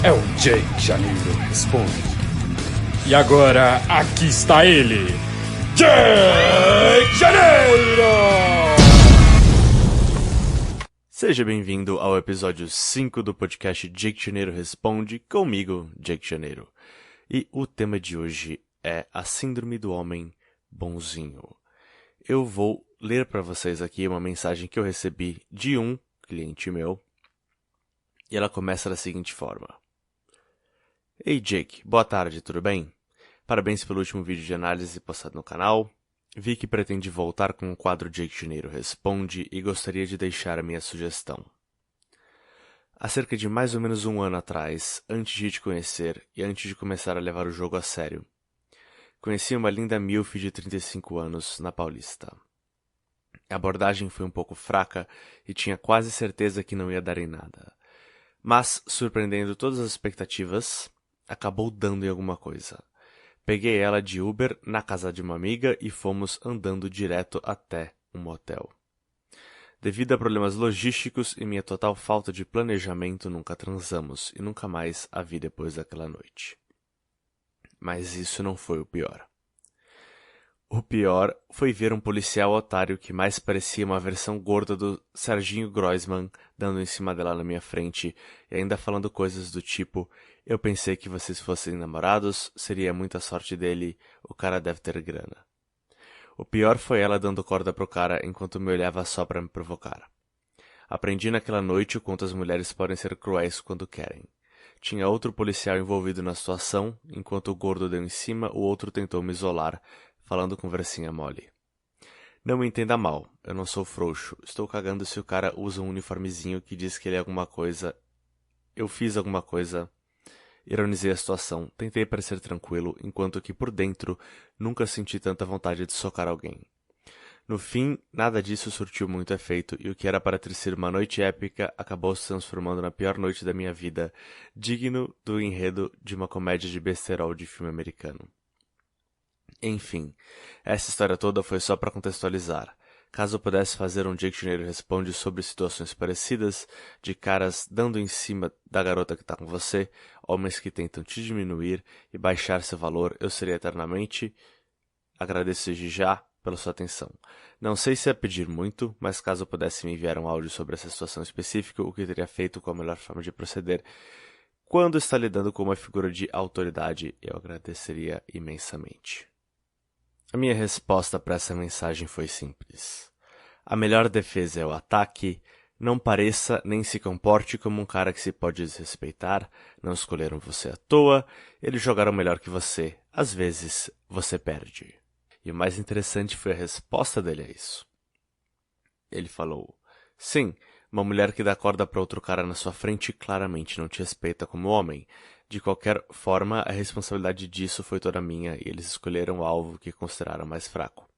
é o Jake Janeiro Responde. E agora, aqui está ele, Jake Janeiro! Seja bem-vindo ao episódio 5 do podcast Jake Janeiro Responde, comigo, Jake Janeiro. E o tema de hoje é a Síndrome do Homem Bonzinho. Eu vou ler para vocês aqui uma mensagem que eu recebi de um cliente meu, e ela começa da seguinte forma. Ei Jake, boa tarde, tudo bem? Parabéns pelo último vídeo de análise postado no canal. Vi que pretende voltar com o quadro Jake Janeiro Responde e gostaria de deixar a minha sugestão. Há cerca de mais ou menos um ano atrás, antes de te conhecer e antes de começar a levar o jogo a sério, conheci uma linda milf de 35 anos na Paulista. A abordagem foi um pouco fraca e tinha quase certeza que não ia dar em nada. Mas, surpreendendo todas as expectativas, acabou dando em alguma coisa. Peguei ela de Uber na casa de uma amiga e fomos andando direto até um motel. Devido a problemas logísticos e minha total falta de planejamento, nunca transamos e nunca mais a vi depois daquela noite. Mas isso não foi o pior. O pior foi ver um policial otário que mais parecia uma versão gorda do Serginho Groisman dando em cima dela na minha frente e ainda falando coisas do tipo: eu pensei que vocês fossem namorados, seria muita sorte dele, o cara deve ter grana. O pior foi ela dando corda pro cara enquanto me olhava só pra me provocar. Aprendi naquela noite o quanto as mulheres podem ser cruéis quando querem. Tinha outro policial envolvido na situação, enquanto o gordo deu em cima, o outro tentou me isolar, falando conversinha mole. Não me entenda mal, eu não sou frouxo, estou cagando se o cara usa um uniformezinho que diz que ele é alguma coisa. Eu fiz alguma coisa. Ironizei a situação, tentei parecer tranquilo, enquanto que por dentro nunca senti tanta vontade de socar alguém. No fim, nada disso surtiu muito efeito e o que era para ter sido uma noite épica acabou se transformando na pior noite da minha vida, digno do enredo de uma comédia de besterol de filme americano. Enfim, essa história toda foi só para contextualizar. Caso eu pudesse fazer um Jake Janeiro Responde sobre situações parecidas, de caras dando em cima da garota que tá com você, homens que tentam te diminuir e baixar seu valor, eu seria eternamente agradecido já pela sua atenção. Não sei se é pedir muito, mas caso eu pudesse me enviar um áudio sobre essa situação específica, o que teria feito com a melhor forma de proceder, quando está lidando com uma figura de autoridade, eu agradeceria imensamente. A minha resposta para essa mensagem foi simples. A melhor defesa é o ataque. Não pareça nem se comporte como um cara que se pode desrespeitar. Não escolheram você à toa. Eles jogaram melhor que você. Às vezes, você perde. E o mais interessante foi a resposta dele a isso. Ele falou: sim, uma mulher que dá corda para outro cara na sua frente claramente não te respeita como homem. De qualquer forma, a responsabilidade disso foi toda minha e eles escolheram o alvo que consideraram mais fraco.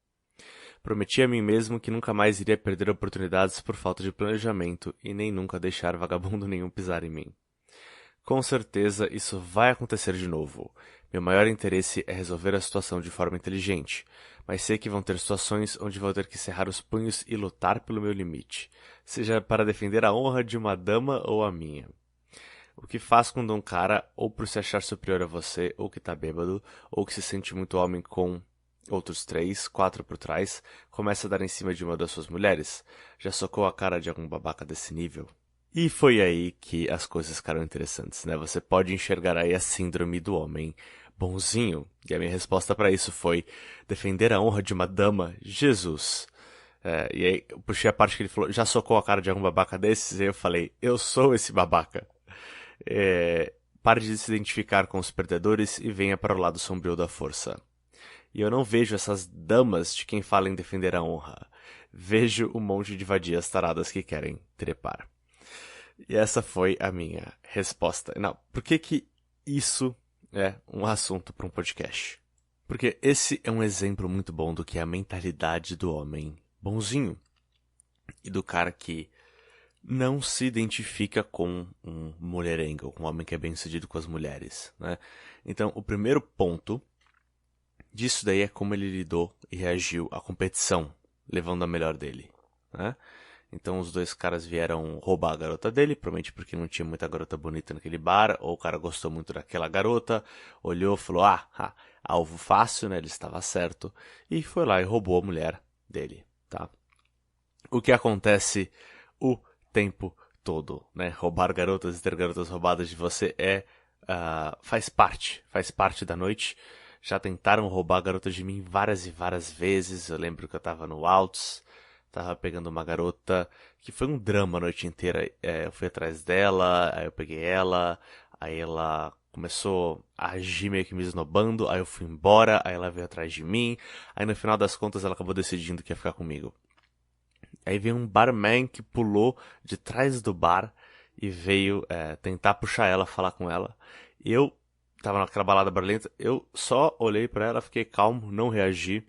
Prometi a mim mesmo que nunca mais iria perder oportunidades por falta de planejamento e nem nunca deixar vagabundo nenhum pisar em mim. Com certeza, isso vai acontecer de novo. Meu maior interesse é resolver a situação de forma inteligente, mas sei que vão ter situações onde vou ter que cerrar os punhos e lutar pelo meu limite, seja para defender a honra de uma dama ou a minha. O que faz quando um cara, ou por se achar superior a você, ou que tá bêbado, ou que se sente muito homem com outros 3, 4 por trás, começa a dar em cima de uma das suas mulheres? Já socou a cara de algum babaca desse nível? E foi aí que as coisas ficaram interessantes, né? Você pode enxergar aí a síndrome do homem bonzinho. E a minha resposta para isso foi defender a honra de uma dama, Jesus. E aí eu puxei a parte que ele falou, já socou a cara de algum babaca desses? E aí eu falei, eu sou esse babaca. Pare de se identificar com os perdedores e venha para o lado sombrio da força. E eu não vejo essas damas de quem fala em defender a honra. Vejo um monte de vadias taradas que querem trepar. E essa foi a minha resposta. Não, por que isso é um assunto para um podcast? Porque esse é um exemplo muito bom do que é a mentalidade do homem bonzinho. E do cara que não se identifica com um mulherengo, com um homem que é bem-sucedido com as mulheres, né? Então, o primeiro ponto disso daí é como ele lidou e reagiu à competição, levando a melhor dele, né? Então os dois caras vieram roubar a garota dele, provavelmente porque não tinha muita garota bonita naquele bar, ou o cara gostou muito daquela garota, olhou e falou, alvo fácil, né? Ele estava certo, e foi lá e roubou a mulher dele, tá? O que acontece o tempo todo, né? Roubar garotas e ter garotas roubadas de você faz parte da noite. Já tentaram roubar garotas de mim várias e várias vezes. Eu lembro que eu tava no Alts, tava pegando uma garota que foi um drama a noite inteira. Eu fui atrás dela, aí eu peguei ela, aí ela começou a agir meio que me esnobando, aí eu fui embora, aí ela veio atrás de mim, aí no final das contas ela acabou decidindo que ia ficar comigo. Aí veio um barman que pulou de trás do bar e veio tentar puxar ela, falar com ela. Eu tava naquela balada barulhenta, eu só olhei pra ela, fiquei calmo, não reagi.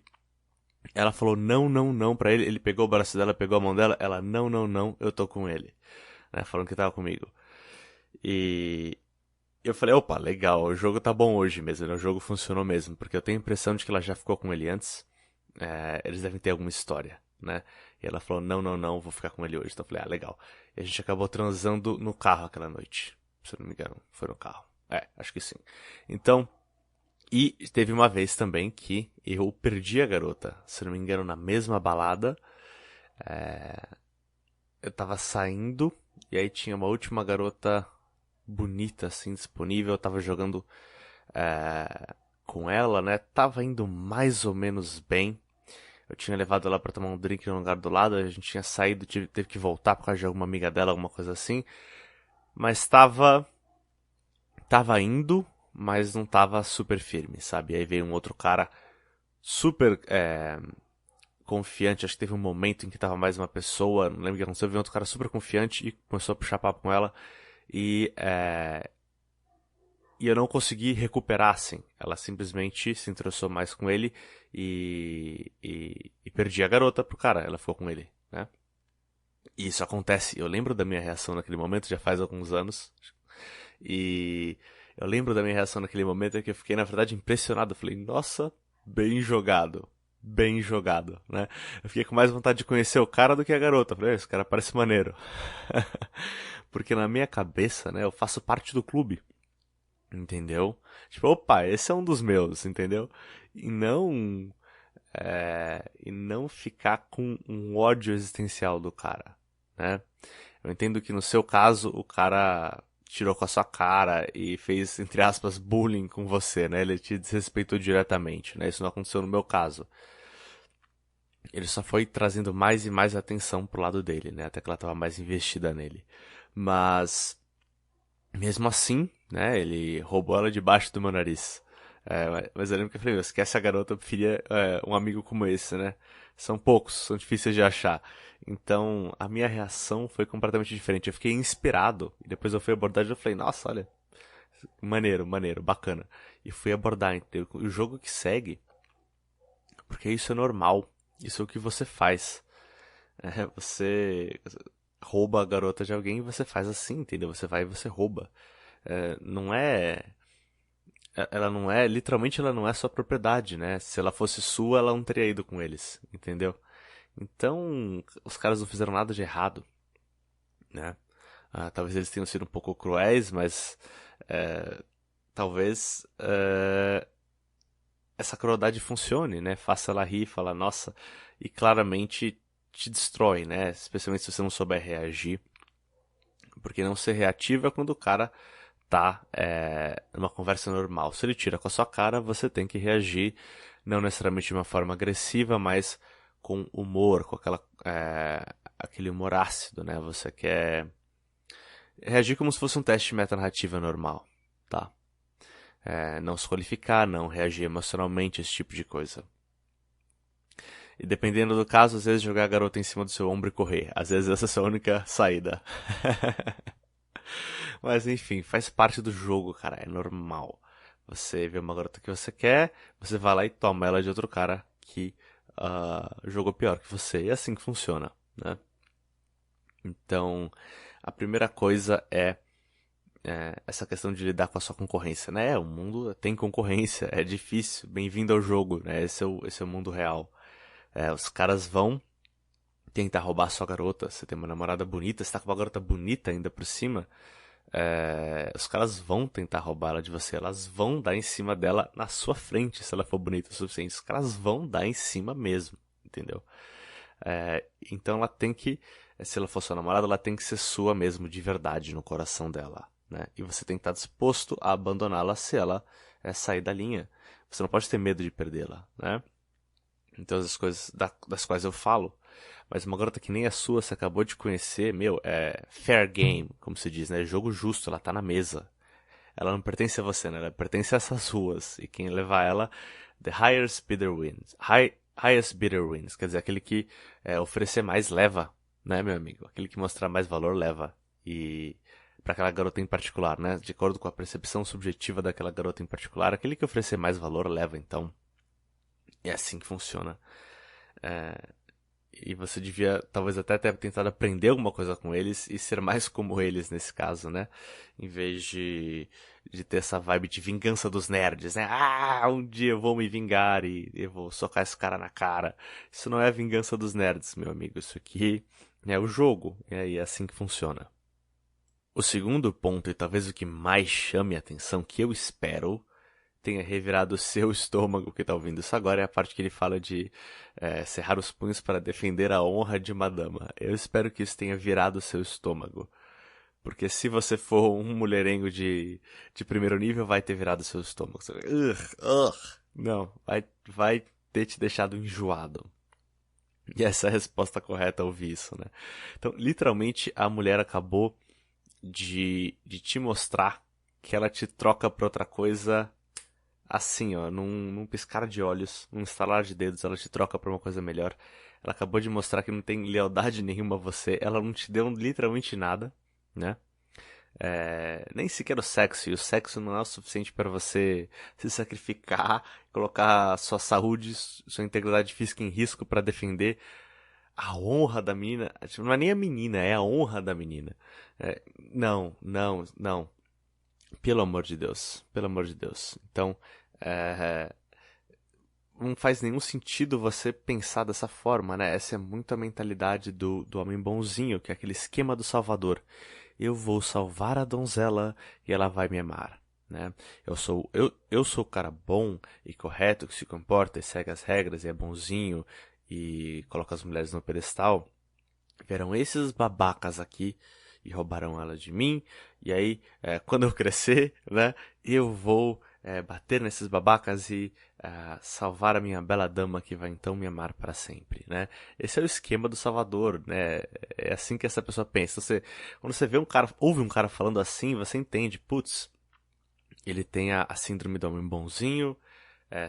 Ela falou não, não, não pra ele, ele pegou o braço dela, pegou a mão dela, ela não, não, não, eu tô com ele. Né, falando que tava comigo. E eu falei, opa, legal, o jogo tá bom hoje mesmo, né? O jogo funcionou mesmo, porque eu tenho a impressão de que ela já ficou com ele antes. Eles devem ter alguma história, né? E ela falou, não, não, não, vou ficar com ele hoje. Então eu falei, legal. E a gente acabou transando no carro aquela noite. Se eu não me engano, foi no carro. Acho que sim. Então, e teve uma vez também que eu perdi a garota. Se eu não me engano, na mesma balada. Eu tava saindo e aí tinha uma última garota bonita, assim, disponível. Eu tava jogando com ela, né? Tava indo mais ou menos bem. Eu tinha levado ela pra tomar um drink no lugar do lado, a gente tinha saído, teve que voltar por causa de alguma amiga dela, alguma coisa assim. Mas tava indo, mas não tava super firme, sabe? Aí veio um outro cara super confiante, acho que teve um momento em que tava mais uma pessoa, não lembro o que aconteceu, veio outro cara super confiante e começou a puxar papo com ela. E eu não consegui recuperar, assim. Ela simplesmente se interessou mais com ele e perdi a garota pro cara. Ela ficou com ele, né? E isso acontece. Eu lembro da minha reação naquele momento, já faz alguns anos. E eu lembro da minha reação naquele momento que eu fiquei, na verdade, impressionado. Eu falei, nossa, bem jogado. Bem jogado, né? Eu fiquei com mais vontade de conhecer o cara do que a garota. Eu falei, esse cara parece maneiro. Porque na minha cabeça, né, eu faço parte do clube. Entendeu? Tipo, opa, esse é um dos meus, entendeu? E não ficar com um ódio existencial do cara, né? Eu entendo que no seu caso o cara tirou com a sua cara e fez, entre aspas, bullying com você, né? Ele te desrespeitou diretamente, né? Isso não aconteceu no meu caso. Ele só foi trazendo mais e mais atenção pro lado dele, né? Até que ela tava mais investida nele. Mas mesmo assim, né, ele roubou ela debaixo do meu nariz. Mas eu lembro que eu falei, esquece a garota, eu preferia um amigo como esse, né? São poucos, são difíceis de achar. Então, a minha reação foi completamente diferente. Eu fiquei inspirado. E depois eu fui abordar e eu falei, nossa, olha, maneiro, maneiro, bacana. E fui abordar, entendeu? O jogo que segue, porque isso é normal. Isso é o que você faz. Você rouba a garota de alguém e você faz assim, entendeu? Você vai e você rouba. Não é. Ela não é. Literalmente ela não é sua propriedade, né? Se ela fosse sua, ela não teria ido com eles, entendeu? Então, os caras não fizeram nada de errado, né? Talvez eles tenham sido um pouco cruéis, mas. Talvez. Essa crueldade funcione, né? Faça ela rir, falar, nossa. E claramente te destrói, né? Especialmente se você não souber reagir. Porque não ser reativo é quando o cara tá numa conversa normal. Se ele tira com a sua cara, você tem que reagir, não necessariamente de uma forma agressiva, mas com humor, com aquele humor ácido, né? Você quer reagir como se fosse um teste de metanarrativa normal, tá? Não se qualificar, não reagir emocionalmente, esse tipo de coisa. E dependendo do caso, às vezes jogar a garota em cima do seu ombro e correr. Às vezes essa é a sua única saída. Mas enfim, faz parte do jogo, cara. É normal. Você vê uma garota que você quer, você vai lá e toma ela de outro cara que jogou pior que você. E é assim que funciona, né? Então, a primeira coisa é essa questão de lidar com a sua concorrência, né? O mundo tem concorrência, é difícil. Bem-vindo ao jogo, né? Esse é o mundo real. Os caras vão tentar roubar a sua garota. Você tem uma namorada bonita, você tá com uma garota bonita ainda por cima. Os caras vão tentar roubar ela de você. Elas vão dar em cima dela na sua frente, se ela for bonita o suficiente. Os caras vão dar em cima mesmo, entendeu? Então ela tem que, se ela for sua namorada, ela tem que ser sua mesmo, de verdade, no coração dela, né? E você tem que estar disposto a abandoná-la se ela sair da linha. Você não pode ter medo de perdê-la, né? Então as coisas das quais eu falo. Mas uma garota que nem a sua, você acabou de conhecer, é fair game, como se diz, né? Jogo justo, ela tá na mesa. Ela não pertence a você, né? Ela pertence a essas ruas. E quem levar ela, the highest bidder wins. Highest bidder wins. Quer dizer, aquele que oferecer mais leva, né, meu amigo? Aquele que mostrar mais valor leva. E para aquela garota em particular, né? De acordo com a percepção subjetiva daquela garota em particular, aquele que oferecer mais valor leva, então. É assim que funciona. E você devia, talvez até ter tentado aprender alguma coisa com eles e ser mais como eles nesse caso, né? Em vez de ter essa vibe de vingança dos nerds, né? Ah, um dia eu vou me vingar e eu vou socar esse cara na cara. Isso não é a vingança dos nerds, meu amigo. Isso aqui é o jogo. E é assim que funciona. O segundo ponto, e talvez o que mais chame a atenção, que eu espero tenha revirado o seu estômago que tá ouvindo isso agora, é a parte que ele fala de cerrar os punhos para defender a honra de uma dama. Eu espero que isso tenha virado o seu estômago. Porque se você for um mulherengo de primeiro nível, vai ter virado o seu estômago. Não, vai ter te deixado enjoado. E essa é a resposta correta a ouvir isso, né? Então, literalmente, a mulher acabou de te mostrar que ela te troca por outra coisa. Assim, ó, num piscar de olhos, num estalar de dedos, ela te troca pra uma coisa melhor. Ela acabou de mostrar que não tem lealdade nenhuma a você. Ela não te deu literalmente nada, né? Nem sequer o sexo. E o sexo não é o suficiente para você se sacrificar, colocar sua saúde, sua integridade física em risco para defender a honra da menina. Não é nem a menina, é a honra da menina. Não, não, não. Pelo amor de Deus. Pelo amor de Deus. Então, não faz nenhum sentido você pensar dessa forma, né? Essa é muito a mentalidade do homem bonzinho, que é aquele esquema do salvador. Eu vou salvar a donzela e ela vai me amar, né? Eu sou o cara bom e correto, que se comporta e segue as regras e é bonzinho e coloca as mulheres no pedestal. Verão esses babacas aqui e roubarão ela de mim. E aí, quando eu crescer, né, eu vou bater nesses babacas e salvar a minha bela dama que vai então me amar para sempre, né? Esse é o esquema do Salvador, né? É assim que essa pessoa pensa. Quando você vê ouve um cara falando assim, você entende, putz, ele tem a síndrome do homem bonzinho,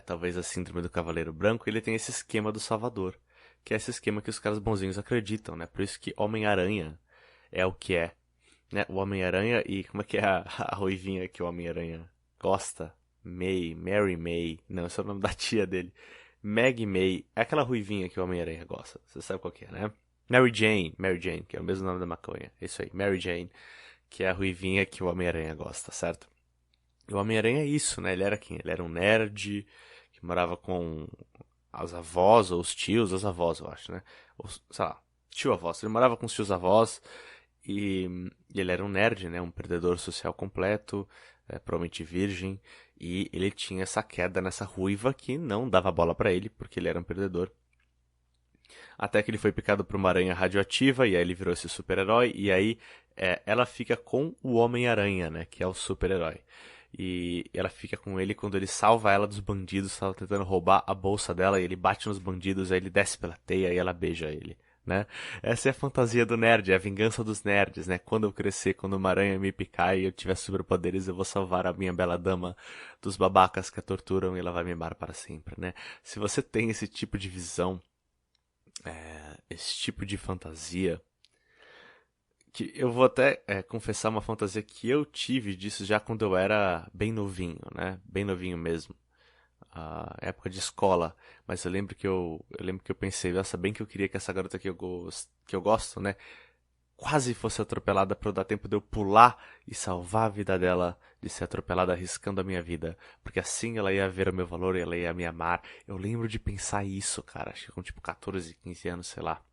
talvez a síndrome do cavaleiro branco, ele tem esse esquema do Salvador, que é esse esquema que os caras bonzinhos acreditam, né? Por isso que Homem-Aranha é o que é, né? O Homem-Aranha e como é que é a ruivinha que o Homem-Aranha gosta? Mary May, não, esse é o nome da tia dele. Maggie May, é aquela ruivinha que o Homem-Aranha gosta, você sabe qual que é, né? Mary Jane, que é o mesmo nome da maconha, isso aí, Mary Jane, que é a ruivinha que o Homem-Aranha gosta, certo? O Homem-Aranha é isso, né? Ele era quem? Ele era um nerd que morava com as avós ou os tios, as avós, eu acho, né? Ou, sei lá, tio-avós. Ele morava com os tios-avós e ele era um nerd, né? Um perdedor social completo, provavelmente virgem. E ele tinha essa queda nessa ruiva que não dava bola pra ele, porque ele era um perdedor. Até que ele foi picado por uma aranha radioativa, e aí ele virou esse super-herói, e aí ela fica com o Homem-Aranha, né? Que é o super-herói. E ela fica com ele quando ele salva ela dos bandidos, estava tentando roubar a bolsa dela, e ele bate nos bandidos, aí ele desce pela teia e ela beija ele, né? Essa é a fantasia do nerd, é a vingança dos nerds, né? Quando eu crescer, quando uma aranha me picar e eu tiver superpoderes, eu vou salvar a minha bela dama dos babacas que a torturam e ela vai me amar para sempre, né? Se você tem esse tipo de visão, esse tipo de fantasia, que eu vou até confessar uma fantasia que eu tive disso já quando eu era bem novinho, né? Bem novinho mesmo. Época de escola. Mas eu lembro que eu pensei, nossa, bem que eu queria que essa garota que eu gosto, né? Quase fosse atropelada para eu dar tempo de eu pular e salvar a vida dela de ser atropelada arriscando a minha vida. Porque assim ela ia ver o meu valor e ela ia me amar. Eu lembro de pensar isso, cara. Acho que com tipo 14, 15 anos, sei lá.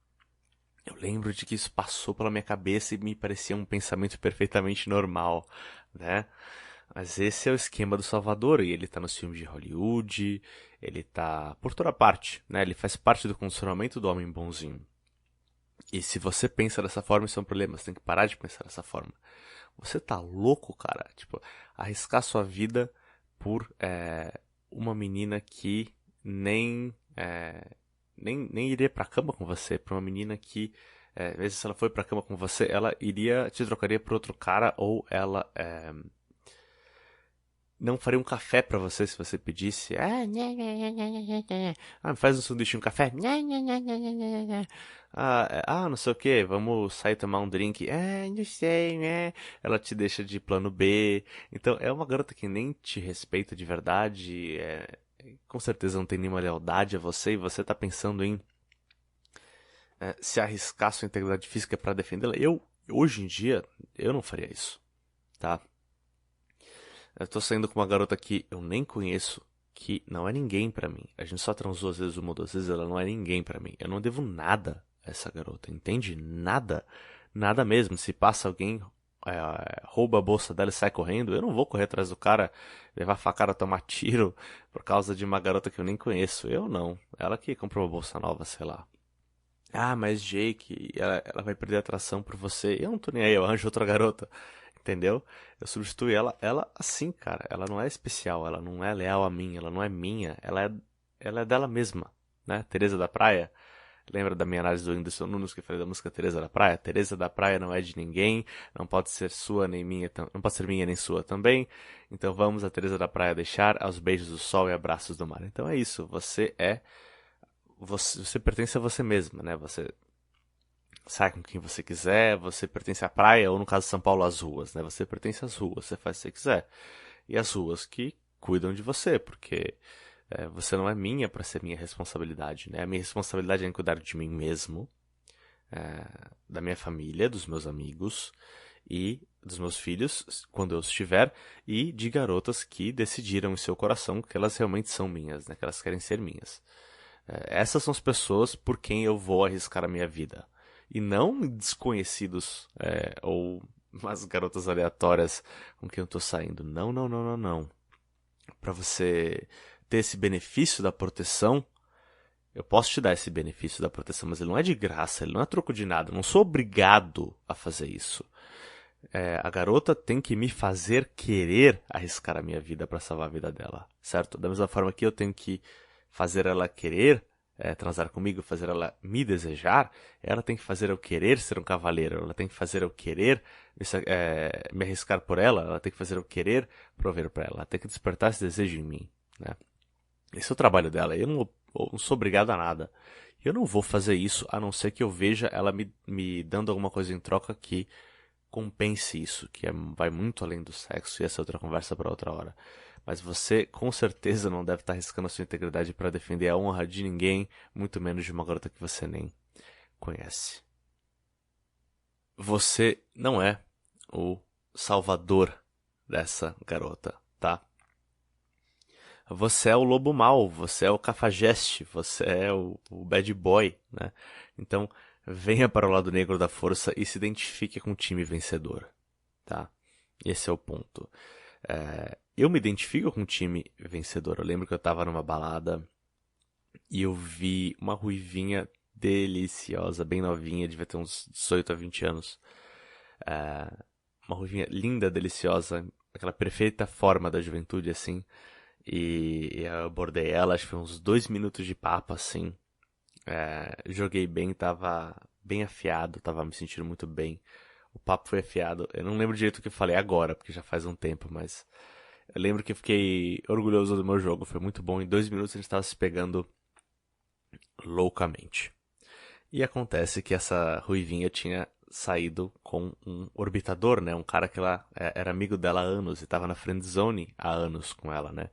Eu lembro de que isso passou pela minha cabeça e me parecia um pensamento perfeitamente normal, né? Mas esse é o esquema do Salvador, e ele tá nos filmes de Hollywood, ele tá por toda parte, né? Ele faz parte do condicionamento do homem bonzinho. E se você pensa dessa forma, isso é um problema, você tem que parar de pensar dessa forma. Você tá louco, cara? Tipo, arriscar sua vida por uma menina que nem iria pra cama com você, pra uma menina que, às vezes, se ela foi pra cama com você, ela te trocaria por outro cara, ou ela não faria um café pra você se você pedisse. Me faz um sanduíche e um café. Não sei o que, vamos sair tomar um drink. Não sei, né? Ela te deixa de plano B. Então, é uma garota que nem te respeita de verdade. Com certeza não tem nenhuma lealdade a você, e você tá pensando em se arriscar sua integridade física pra defendê-la. Hoje em dia, eu não faria isso, tá? Eu tô saindo com uma garota que eu nem conheço, que não é ninguém pra mim. A gente só transou às vezes uma ou duas vezes, ela não é ninguém pra mim. Eu não devo nada a essa garota, entende? Nada. Nada mesmo. Se passa alguém, rouba a bolsa dela e sai correndo, eu não vou correr atrás do cara, levar a facada, tomar tiro por causa de uma garota que eu nem conheço. Eu não. Ela que comprou uma bolsa nova, sei lá. Mas Jake, ela vai perder a atração por você. Eu não tô nem aí, eu arranjo outra garota. Entendeu? Eu substituo ela assim, cara. Ela não é especial, ela não é leal a mim, ela não é minha, ela é dela mesma, né? Teresa da Praia. Lembra da minha análise do Whindersson Nunes que eu falei da música Teresa da Praia? Teresa da Praia não é de ninguém, não pode ser sua nem minha, não pode ser minha nem sua também. Então vamos a Teresa da Praia deixar aos beijos do sol e abraços do mar. Então é isso, você pertence a você mesma, né? Você sai com quem você quiser, você pertence à praia, ou no caso de São Paulo, às ruas, né? Você pertence às ruas, você faz o que você quiser. E as ruas que cuidam de você, porque você não é minha para ser minha responsabilidade, né? A minha responsabilidade é cuidar de mim mesmo, da minha família, dos meus amigos e dos meus filhos, quando eu estiver, e de garotas que decidiram em seu coração que elas realmente são minhas, né? Que elas querem ser minhas. Essas são as pessoas por quem eu vou arriscar a minha vida. E não desconhecidos ou umas garotas aleatórias com quem eu tô saindo. Não, não, não, não, não. Para você ter esse benefício da proteção, eu posso te dar esse benefício da proteção, mas ele não é de graça, ele não é troco de nada. Eu não sou obrigado a fazer isso. A garota tem que me fazer querer arriscar a minha vida para salvar a vida dela, certo? Da mesma forma que eu tenho que fazer ela querer transar comigo, fazer ela me desejar, ela tem que fazer eu querer ser um cavaleiro, ela tem que fazer eu querer me arriscar por ela tem que fazer eu querer prover para ela tem que despertar esse desejo em mim, né? Esse é o trabalho dela, eu não sou obrigado a nada. Eu não vou fazer isso a não ser que eu veja ela me dando alguma coisa em troca que compense isso, que vai muito além do sexo, e essa é outra conversa para outra hora. Mas você com certeza não deve estar arriscando a sua integridade para defender a honra de ninguém, muito menos de uma garota que você nem conhece. Você não é o salvador dessa garota, tá? Você é o lobo mau, você é o cafajeste, você é o bad boy, né? Então, venha para o lado negro da força e se identifique com o time vencedor, tá? Esse é o ponto. Eu me identifico com o time vencedor. Eu lembro que eu tava numa balada e eu vi uma ruivinha deliciosa, bem novinha, devia ter uns 18 a 20 anos. Uma ruivinha linda, deliciosa, aquela perfeita forma da juventude, assim. E eu abordei ela, acho que foi uns 2 minutos de papo, assim. Joguei bem, tava bem afiado, tava me sentindo muito bem. O papo foi afiado. Eu não lembro direito o que eu falei agora, porque já faz um tempo, mas eu lembro que eu fiquei orgulhoso do meu jogo. Foi muito bom. Em 2 minutos a gente estava se pegando loucamente. E acontece que essa ruivinha tinha saído com um orbitador, né? Um cara que ela era amigo dela há anos e estava na friendzone há anos com ela, né?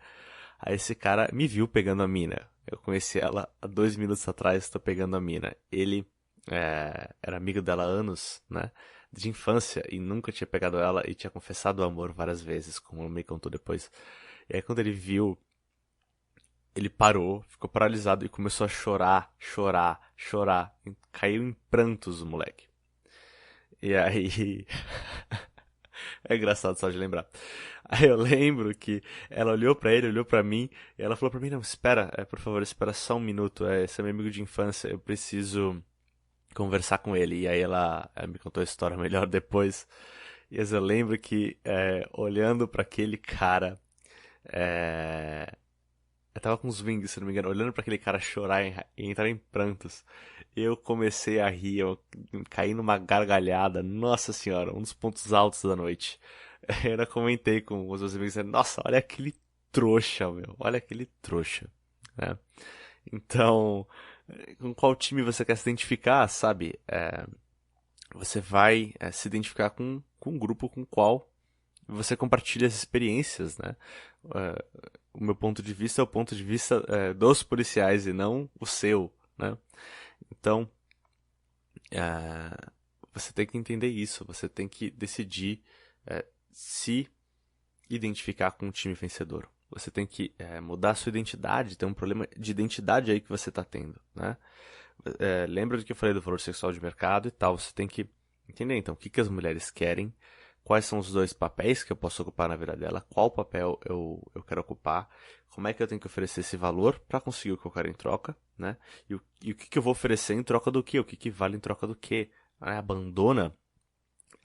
Aí esse cara me viu pegando a mina. Eu conheci ela há 2 minutos atrás, estou pegando a mina. Ele era amigo dela há anos, né? De infância, e nunca tinha pegado ela e tinha confessado o amor várias vezes, como ela me contou depois. E aí quando ele viu ele parou, ficou paralisado e começou a chorar. Caiu em prantos o moleque. E aí... É engraçado só de lembrar. Aí eu lembro que ela olhou pra ele, olhou pra mim, e ela falou pra mim, não, espera, por favor, espera só um minuto, esse é meu amigo de infância, eu preciso conversar com ele. E aí ela me contou a história melhor depois. E eu lembro que, olhando pra aquele cara, eu tava com os wings, se não me engano, olhando pra aquele cara chorar e entrar em prantos, eu comecei a rir, eu caí numa gargalhada, nossa senhora, um dos pontos altos da noite. Eu ainda comentei com os meus amigos, dizendo, nossa, olha aquele trouxa, meu, olha aquele trouxa, né? Então, com qual time você quer se identificar, sabe? Você vai se identificar com um grupo com o qual você compartilha as experiências, né? O meu ponto de vista é o ponto de vista dos policiais e não o seu, né? Então, você tem que entender isso, você tem que decidir se identificar com um time vencedor. Você tem que mudar a sua identidade, tem um problema de identidade aí que você está tendo, né? Lembra do que eu falei do valor sexual de mercado e tal, você tem que entender então o que as mulheres querem, quais são os 2 papéis que eu posso ocupar na vida dela, qual papel eu quero ocupar, como é que eu tenho que oferecer esse valor para conseguir o que eu quero em troca, né? E o que eu vou oferecer em troca do quê? O que vale em troca do quê? Abandona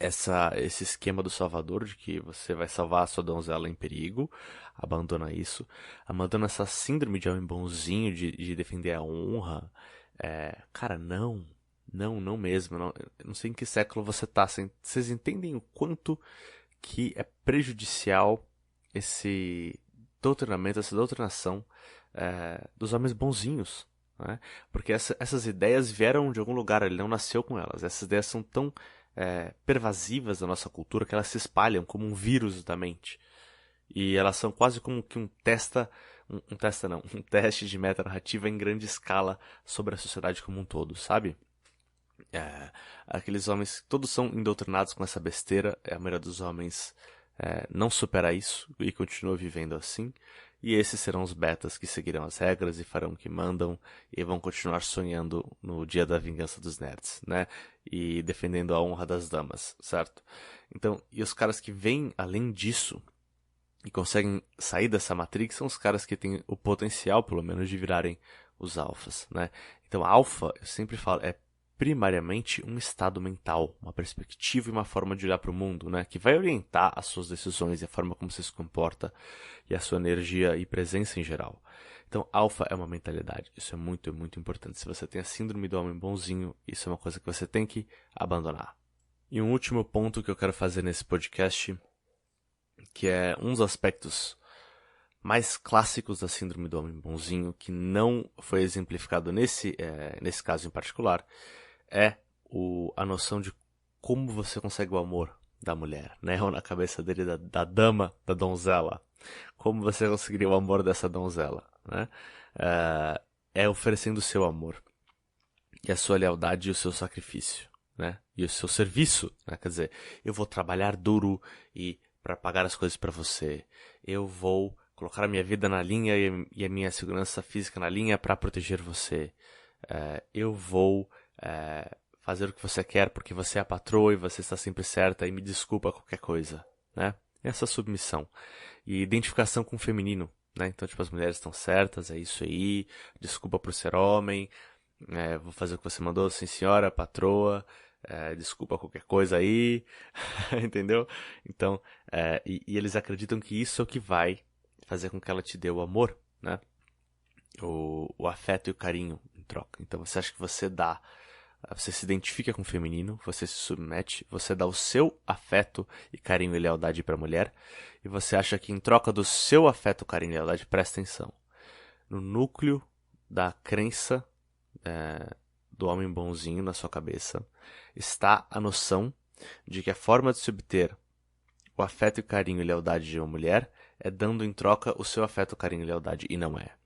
esse esquema do salvador, de que você vai salvar a sua donzela em perigo, abandona isso, abandona essa síndrome de homem bonzinho, de defender a honra. Cara, não mesmo, não, eu não sei em que século você tá, vocês entendem o quanto que é prejudicial esse doutrinamento, essa doutrinação dos homens bonzinhos, né? Porque essas ideias vieram de algum lugar, ele não nasceu com elas. Essas ideias são tão pervasivas da nossa cultura que elas se espalham como um vírus da mente. E elas são quase como que um teste de metanarrativa em grande escala sobre a sociedade como um todo, sabe? Aqueles homens, todos são indoutrinados com essa besteira, a maioria dos homens não supera isso e continua vivendo assim. E esses serão os betas que seguirão as regras e farão o que mandam e vão continuar sonhando no dia da vingança dos nerds, né? E defendendo a honra das damas, certo? Então, e os caras que vêm além disso e conseguem sair dessa matrix são os caras que têm o potencial, pelo menos, de virarem os alfas, né? Então, alfa, eu sempre falo, é primariamente um estado mental, uma perspectiva e uma forma de olhar para o mundo, né? Que vai orientar as suas decisões e a forma como você se comporta e a sua energia e presença em geral. Então, alfa é uma mentalidade. Isso é muito, muito importante. Se você tem a síndrome do homem bonzinho, isso é uma coisa que você tem que abandonar. E um último ponto que eu quero fazer nesse podcast, que é um dos aspectos mais clássicos da síndrome do homem bonzinho, que não foi exemplificado nesse caso em particular, é a noção de como você consegue o amor da mulher, né? Ou na cabeça dele da dama, da donzela. Como você conseguiria o amor dessa donzela, né? Oferecendo o seu amor, e a sua lealdade e o seu sacrifício, né? E o seu serviço, né? Quer dizer, eu vou trabalhar duro e para pagar as coisas para você. Eu vou colocar a minha vida na linha e a minha segurança física na linha para proteger você. Eu vou fazer o que você quer porque você é a patroa e você está sempre certa e me desculpa qualquer coisa, né? Essa submissão. E identificação com o feminino, né? Então, tipo, as mulheres estão certas, é isso aí, desculpa por ser homem, vou fazer o que você mandou, sim senhora, patroa, desculpa qualquer coisa aí, entendeu? Então, e eles acreditam que isso é o que vai fazer com que ela te dê o amor, né? O afeto e o carinho em troca. Então, você acha que você se identifica com o feminino, você se submete, você dá o seu afeto e carinho e lealdade para a mulher, e você acha que em troca do seu afeto, carinho e lealdade, presta atenção, no núcleo da crença do homem bonzinho na sua cabeça, está a noção de que a forma de se obter o afeto e carinho e lealdade de uma mulher é dando em troca o seu afeto, carinho e lealdade, e não é.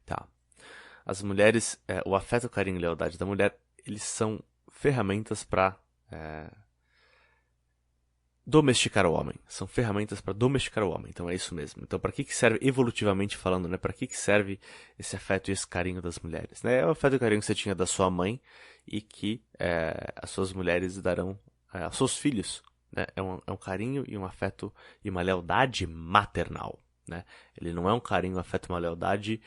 Tá. As mulheres, o afeto, carinho e lealdade da mulher, eles são ferramentas para domesticar o homem. São ferramentas para domesticar o homem. Então é isso mesmo. Então para que serve, evolutivamente falando, né? Para que serve esse afeto e esse carinho das mulheres? Né? É o afeto e carinho que você tinha da sua mãe e que as suas mulheres darão aos seus filhos. Né? É um carinho e um afeto e uma lealdade maternal. Né? Ele não é um carinho, um afeto, uma lealdade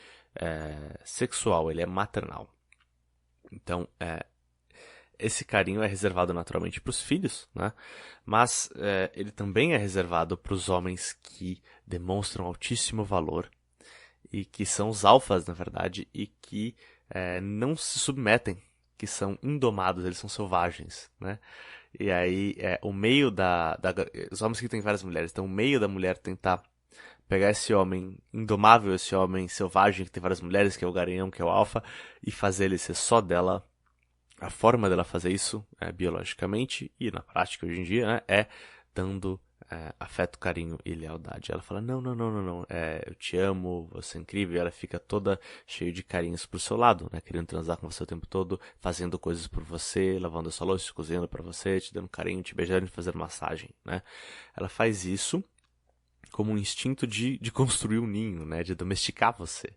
sexual. Ele é maternal. Então, esse carinho é reservado naturalmente para os filhos, né? Mas ele também é reservado para os homens que demonstram altíssimo valor e que são os alfas, na verdade, e que não se submetem, que são indomados, eles são selvagens, né? E aí, o meio os homens que têm várias mulheres, então o meio da mulher tentar pegar esse homem indomável, esse homem selvagem que tem várias mulheres, que é o garanhão, que é o alfa, e fazer ele ser só dela. A forma dela fazer isso, biologicamente e na prática hoje em dia, né, é dando afeto, carinho e lealdade. Ela fala, não, eu te amo, você é incrível, e ela fica toda cheia de carinhos pro seu lado, né, querendo transar com você o tempo todo, fazendo coisas por você, lavando a sua louça, cozinhando pra você, te dando carinho, te beijando e fazendo massagem, né. Ela faz isso como um instinto de construir um ninho, né, de domesticar você.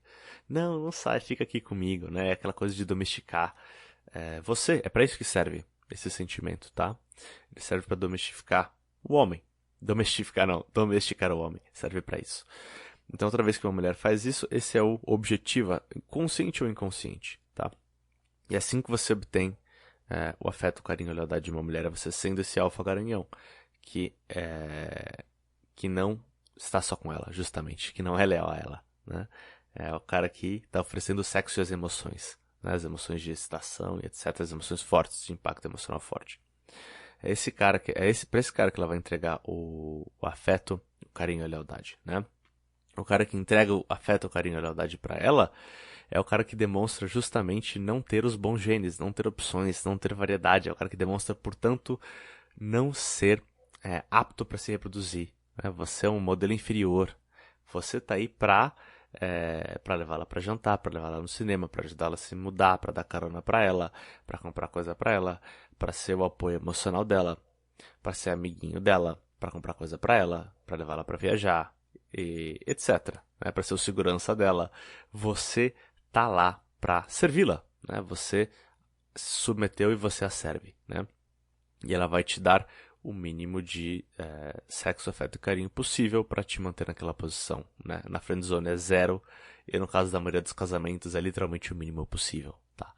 Não sai, fica aqui comigo, né, aquela coisa de domesticar você. É para isso que serve esse sentimento, tá? Ele serve para domesticar o homem. Domesticar o homem. Serve para isso. Então, toda vez que uma mulher faz isso, esse é o objetivo, consciente ou inconsciente, tá? E assim que você obtém o afeto, o carinho, a lealdade de uma mulher, é você sendo esse alfa garanhão, que não está só com ela, justamente, que não é leal a ela, né? É o cara que está oferecendo o sexo e as emoções, né? As emoções de excitação e etc, as emoções fortes, de impacto emocional forte. Para esse cara que ela vai entregar o afeto, o carinho e a lealdade, né? O cara que entrega o afeto, o carinho e a lealdade para ela é o cara que demonstra justamente não ter os bons genes, não ter opções, não ter variedade. É o cara que demonstra, portanto, não ser apto para se reproduzir. Né? Você é um modelo inferior. Você tá aí para levá-la para jantar, para levá-la no cinema, para ajudá-la a se mudar, para dar carona para ela, para comprar coisa para ela, para ser o apoio emocional dela, para ser amiguinho dela, para comprar coisa para ela, para levá-la para viajar, e etc. Né? Para ser o segurança dela. Você tá lá para servi-la. Né? Você se submeteu e você a serve. Né? E ela vai te dar o mínimo de sexo, afeto e carinho possível para te manter naquela posição, né? Na friendzone é 0, e no caso da maioria dos casamentos é literalmente o mínimo possível, tá?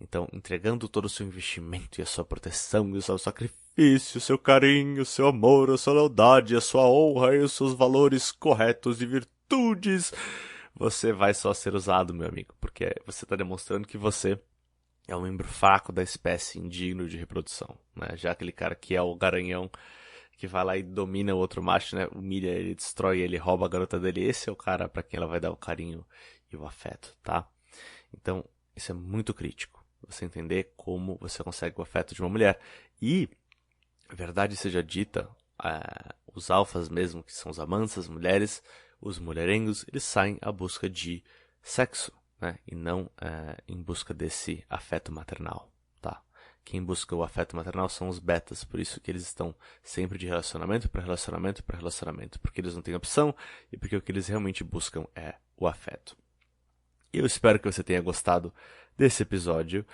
Então, entregando todo o seu investimento e a sua proteção, e o seu sacrifício, o seu carinho, o seu amor, a sua lealdade, a sua honra e os seus valores corretos e virtudes, você vai só ser usado, meu amigo, porque você está demonstrando que você é um membro fraco da espécie, indigno de reprodução, né? Já aquele cara que é o garanhão, que vai lá e domina o outro macho, né? Humilha ele, destrói ele, rouba a garota dele. Esse é o cara para quem ela vai dar o carinho e o afeto, tá? Então, isso é muito crítico. Você entender como você consegue o afeto de uma mulher. E, verdade seja dita, os alfas mesmo, que são os amantes, as mulheres, os mulherengos, eles saem à busca de sexo. Né? E não em busca desse afeto maternal, tá? Quem busca o afeto maternal são os betas, por isso que eles estão sempre de relacionamento para relacionamento para relacionamento, porque eles não têm opção e porque o que eles realmente buscam é o afeto. Eu espero que você tenha gostado desse episódio,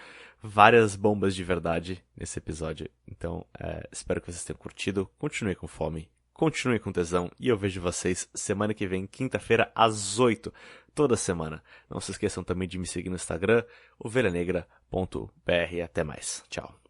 várias bombas de verdade nesse episódio, então espero que vocês tenham curtido, continue com fome, continue com tesão e eu vejo vocês semana que vem, quinta-feira, às 8, toda semana. Não se esqueçam também de me seguir no Instagram, ovelhanegra.br. Até mais. Tchau.